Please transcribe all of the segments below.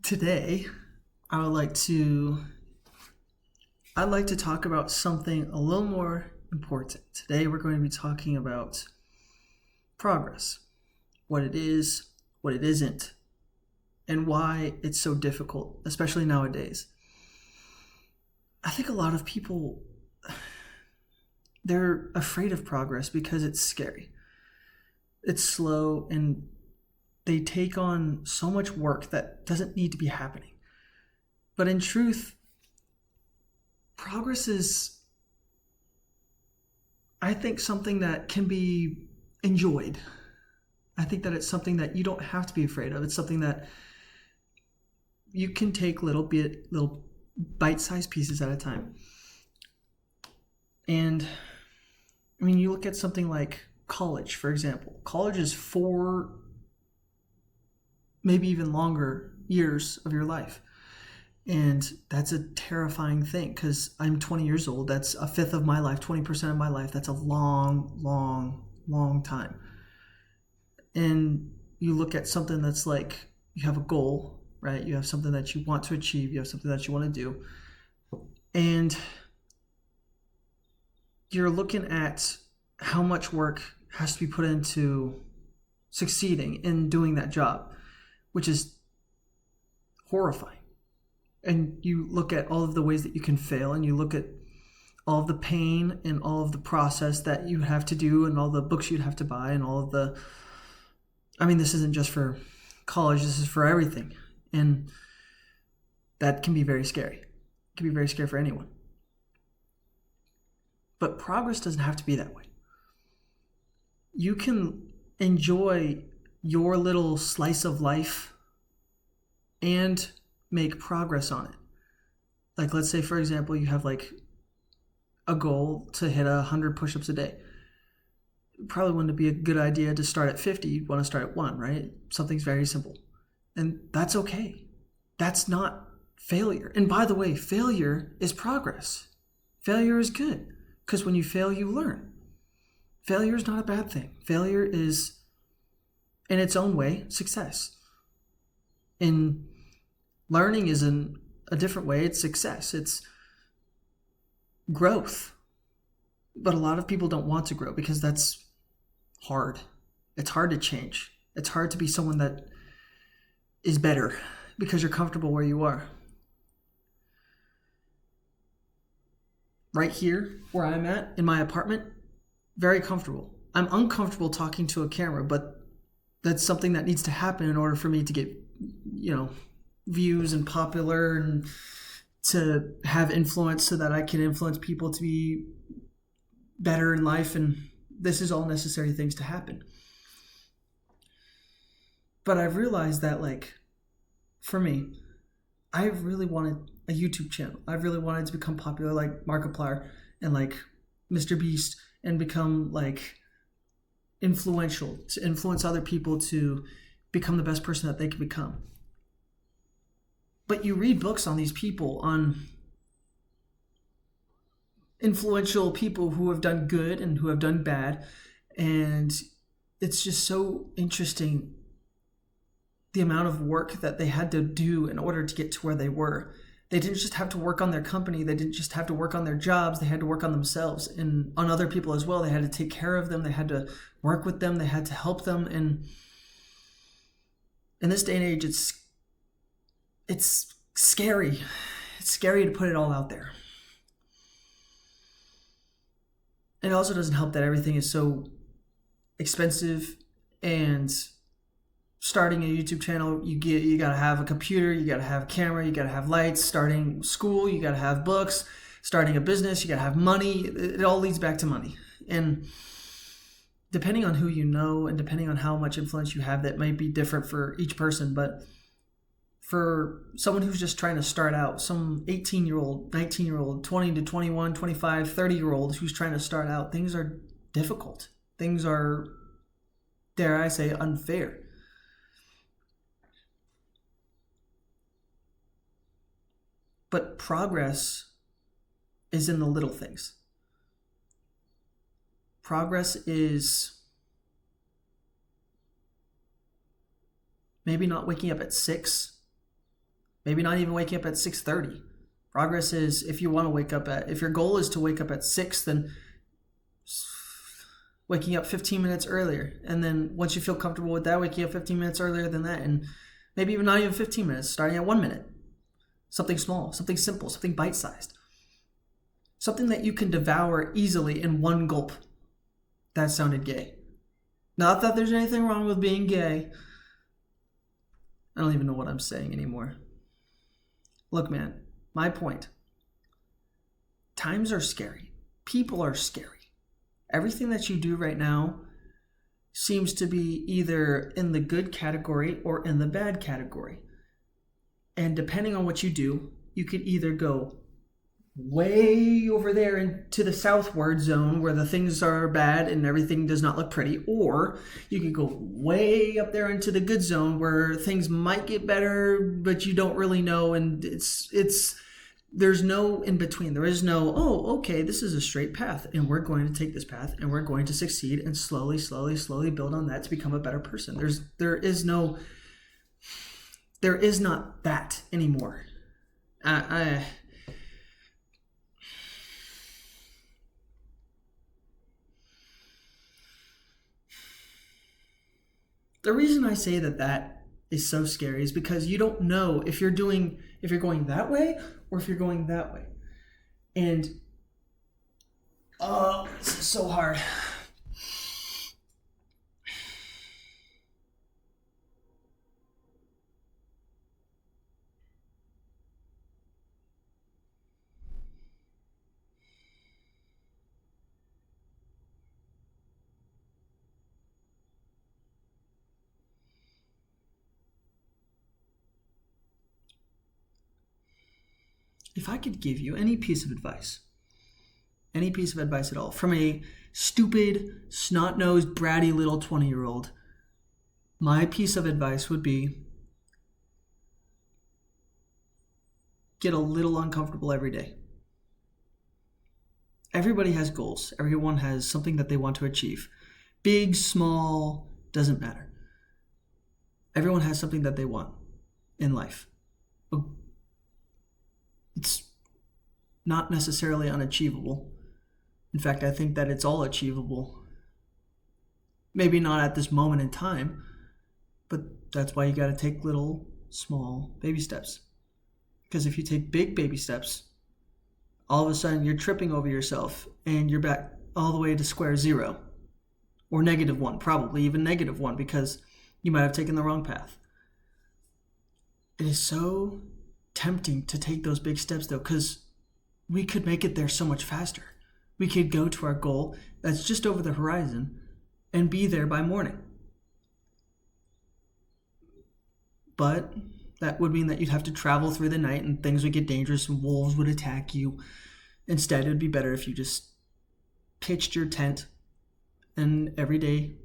Today, I would like to I'd like to talk about something a little more important. Today we're going to be talking about progress, what it is, what it isn't, and why it's so difficult, especially nowadays. I think a lot of people they're afraid of progress because it's scary. It's slow and they take on so much work that doesn't need to be happening. But in truth, progress is, I think, something that can be enjoyed. I think that it's something that you don't have to be afraid of. It's something that you can take little bite-sized pieces at a time. And I mean, you look at something like college, for example. College is 4, maybe even longer years of your life. And that's a terrifying thing because I'm 20 years old. That's a fifth of my life, 20% of my life. That's a long time. And you look at something that's like you have a goal, right? You have something that you want to achieve. You have something that you want to do. And you're looking at how much work has to be put into succeeding in doing that job, which is horrifying. And you look at all of the ways that you can fail, and you look at all of the pain and all of the process that you have to do and all the books you'd have to buy and all of the, I mean, this isn't just for college, this is for everything. And that can be very scary. It can be very scary for anyone. But progress doesn't have to be that way. You can enjoy your little slice of life and make progress on it. Like, let's say, for example, you have like a goal to hit 100 push-ups a day. Probably wouldn't be a good idea to start at 50. You'd want to start at 1, right? Something's very simple. And that's okay. That's not failure. And by the way, failure is progress. Failure is good because when you fail, you learn. Failure is not a bad thing. Failure is, in its own way, success. And learning is in a different way. It's success. It's growth. But a lot of people don't want to grow because that's hard. It's hard to change. It's hard to be someone that is better because you're comfortable where you are. Right here, where I'm at, in my apartment, very comfortable. I'm uncomfortable talking to a camera, but that's something that needs to happen in order for me to get, views and popular and to have influence so that I can influence people to be better in life. And this is all necessary things to happen. But I've realized that, like, for me, I really wanted a YouTube channel. I really wanted to become popular like Markiplier and like Mr. Beast and become like influential, to influence other people to become the best person that they can become. But you read books on these people, on influential people who have done good and who have done bad. And it's just so interesting the amount of work that they had to do in order to get to where they were. They didn't just have to work on their company. They didn't just have to work on their jobs. They had to work on themselves and on other people as well. They had to take care of them. They had to work with them. They had to help them. And in this day and age, it's scary. It's scary to put it all out there. It also doesn't help that everything is so expensive, and starting a YouTube channel, you gotta have a computer, you gotta have a camera, you gotta have lights. Starting school, you gotta have books. Starting a business, you gotta have money. It all leads back to money. And depending on who you know and depending on how much influence you have, that might be different for each person. But for someone who's just trying to start out, some 18-year-old, 19-year-old, 20 to 21, 25, 30-year-old who's trying to start out, things are difficult. Things are, dare I say, unfair. But progress is in the little things. Progress is maybe not waking up at 6 Maybe not even waking up at 6:30. Progress is if your goal is to wake up at 6, then waking up 15 minutes earlier. And then once you feel comfortable with that, waking up 15 minutes earlier than that. And maybe even not even 15 minutes, starting at 1 minute. Something small, something simple, something bite-sized. Something that you can devour easily in one gulp. That sounded gay. Not that there's anything wrong with being gay. I don't even know what I'm saying anymore. Look, man, my point. Times are scary. People are scary. Everything that you do right now seems to be either in the good category or in the bad category. And depending on what you do, you could either go way over there into the southward zone where the things are bad and everything does not look pretty, or you could go way up there into the good zone where things might get better, but you don't really know, and there's no in between. There is no, oh, okay, this is a straight path, and we're going to take this path, and we're going to succeed, and slowly build on that to become a better person. There is not that anymore. The reason I say that is so scary is because you don't know if you're going that way or if you're going that way. And this is so hard. If I could give you any piece of advice at all, from a stupid, snot-nosed, bratty little 20-year-old, my piece of advice would be get a little uncomfortable every day. Everybody has goals. Everyone has something that they want to achieve. Big, small, doesn't matter. Everyone has something that they want in life. It's not necessarily unachievable. In fact, I think that it's all achievable. Maybe not at this moment in time, but that's why you got to take little, small baby steps. Because if you take big baby steps, all of a sudden you're tripping over yourself and you're back all the way to square zero. Or -1, probably even -1, because you might have taken the wrong path. It is so tempting to take those big steps, though, because we could make it there so much faster. We could go to our goal that's just over the horizon and be there by morning. But that would mean that you'd have to travel through the night and things would get dangerous and wolves would attack you. Instead, it would be better if you just pitched your tent and every day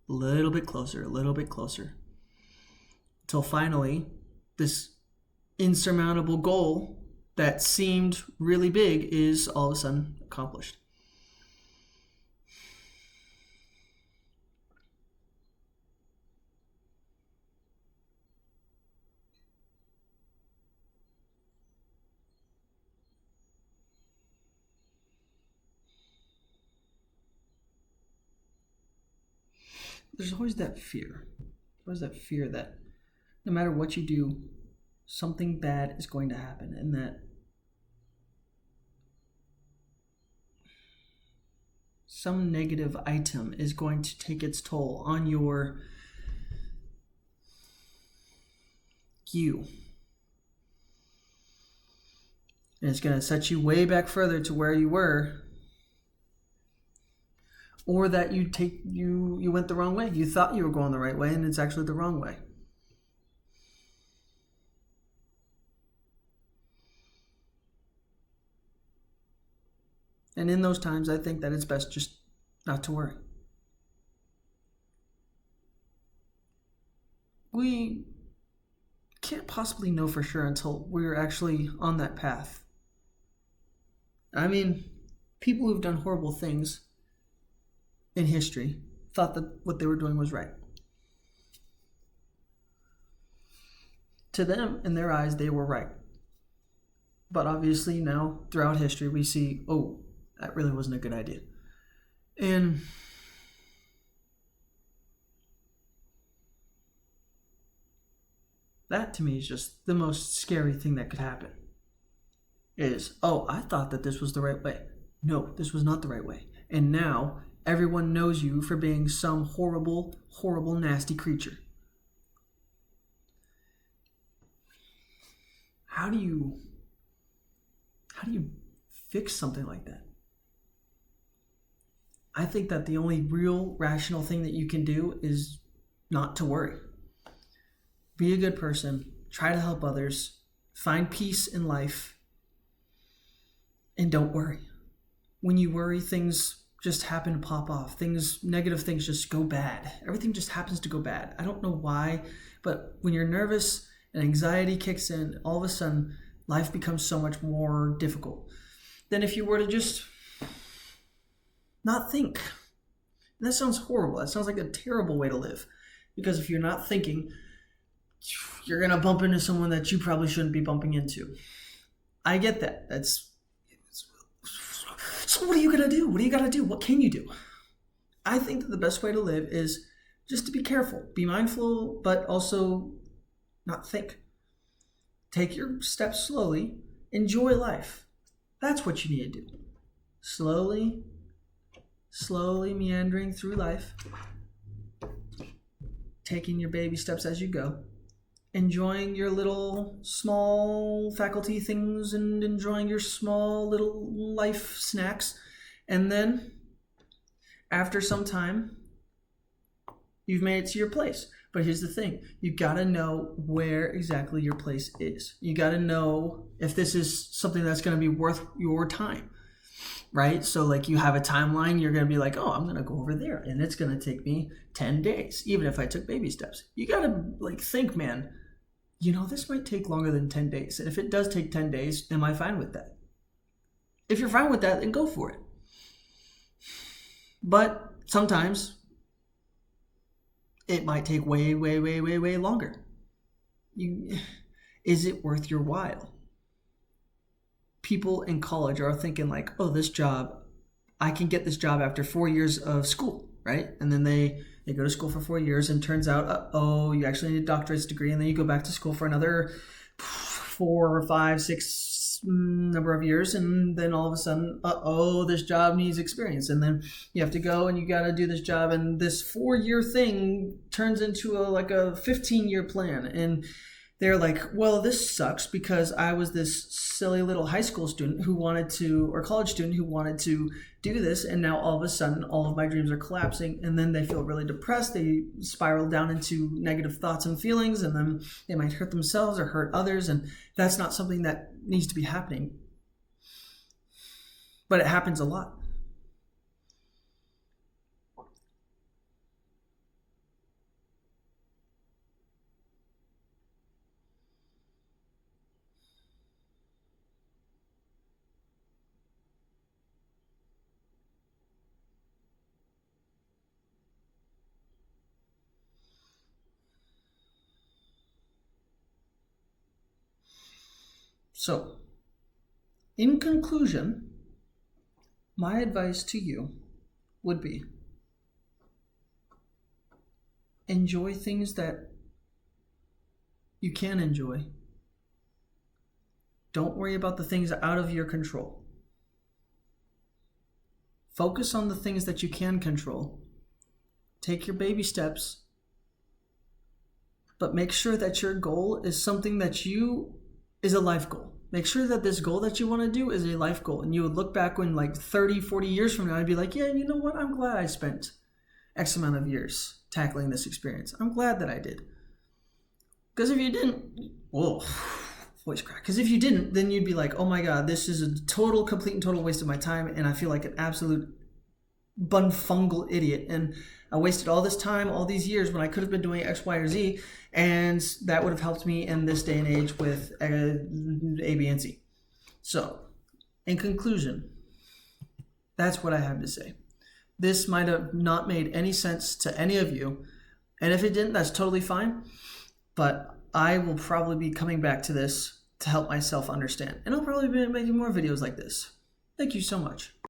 a little bit closer, until finally this insurmountable goal that seemed really big is all of a sudden accomplished. There's always that fear. That no matter what you do, something bad is going to happen, and that some negative item is going to take its toll on you. And it's going to set you way back further to where you were. Or that you went the wrong way. You thought you were going the right way, and it's actually the wrong way. And in those times, I think that it's best just not to worry. We can't possibly know for sure until we're actually on that path. I mean, people who've done horrible things in history thought that what they were doing was right. To them, in their eyes, they were right. But obviously now, throughout history, we see, oh, that really wasn't a good idea. And that to me is just the most scary thing that could happen. Is, oh, I thought that this was the right way. No, this was not the right way. And now everyone knows you for being some horrible, horrible, nasty creature. How do you fix something like that? I think that the only real rational thing that you can do is not to worry. Be a good person, try to help others, find peace in life, and don't worry. When you worry, things just happen to pop off. Negative things just go bad. Everything just happens to go bad. I don't know why, but when you're nervous and anxiety kicks in, all of a sudden, life becomes so much more difficult than if you were to just not think. And that sounds horrible. That sounds like a terrible way to live. Because if you're not thinking, you're going to bump into someone that you probably shouldn't be bumping into. I get that. So what are you going to do? What do you got to do? What can you do? I think that the best way to live is just to be careful. Be mindful, but also not think. Take your steps slowly. Enjoy life. That's what you need to do. Slowly meandering through life. Taking your baby steps as you go. Enjoying your little small faculty things and enjoying your small little life snacks. And then, after some time, you've made it to your place. But here's the thing. You got to know where exactly your place is. You got to know if this is something that's going to be worth your time. Right? So like you have a timeline, you're going to be like, oh, I'm going to go over there and it's going to take me 10 days, even if I took baby steps. You got to like think, man, this might take longer than 10 days. And if it does take 10 days, am I fine with that? If you're fine with that, then go for it. But sometimes it might take way, way, way, way, way longer. Is it worth your while? People in college are thinking like, oh, this job, I can get this job after 4 years of school, right? And then they go to school for 4 years and turns out, you actually need a doctorate degree. And then you go back to school for another 4 or 5, 6 number of years. And then all of a sudden, this job needs experience. And then you have to go and you got to do this job. And this 4-year thing turns into a 15-year plan. And they're like, well, this sucks because I was this silly little high school student or college student who wanted to do this. And now all of a sudden, all of my dreams are collapsing. And then they feel really depressed. They spiral down into negative thoughts and feelings. And then they might hurt themselves or hurt others. And that's not something that needs to be happening. But it happens a lot. So, in conclusion, my advice to you would be enjoy things that you can enjoy. Don't worry about the things out of your control. Focus on the things that you can control. Take your baby steps, but make sure that your goal is something that is a life goal. Make sure that this goal that you want to do is a life goal. And you would look back when 30, 40 years from now, I'd be like, yeah, you know what? I'm glad I spent X amount of years tackling this experience. I'm glad that I did. Because if you didn't, voice crack. Because if you didn't, then you'd be like, oh my God, this is a complete and total waste of my time. And I feel like an absolute bunfungal idiot. And I wasted all this time, all these years when I could have been doing X, Y, or Z. And that would have helped me in this day and age with A, B, and C. So, in conclusion, that's what I have to say. This might have not made any sense to any of you. And if it didn't, that's totally fine. But I will probably be coming back to this to help myself understand. And I'll probably be making more videos like this. Thank you so much.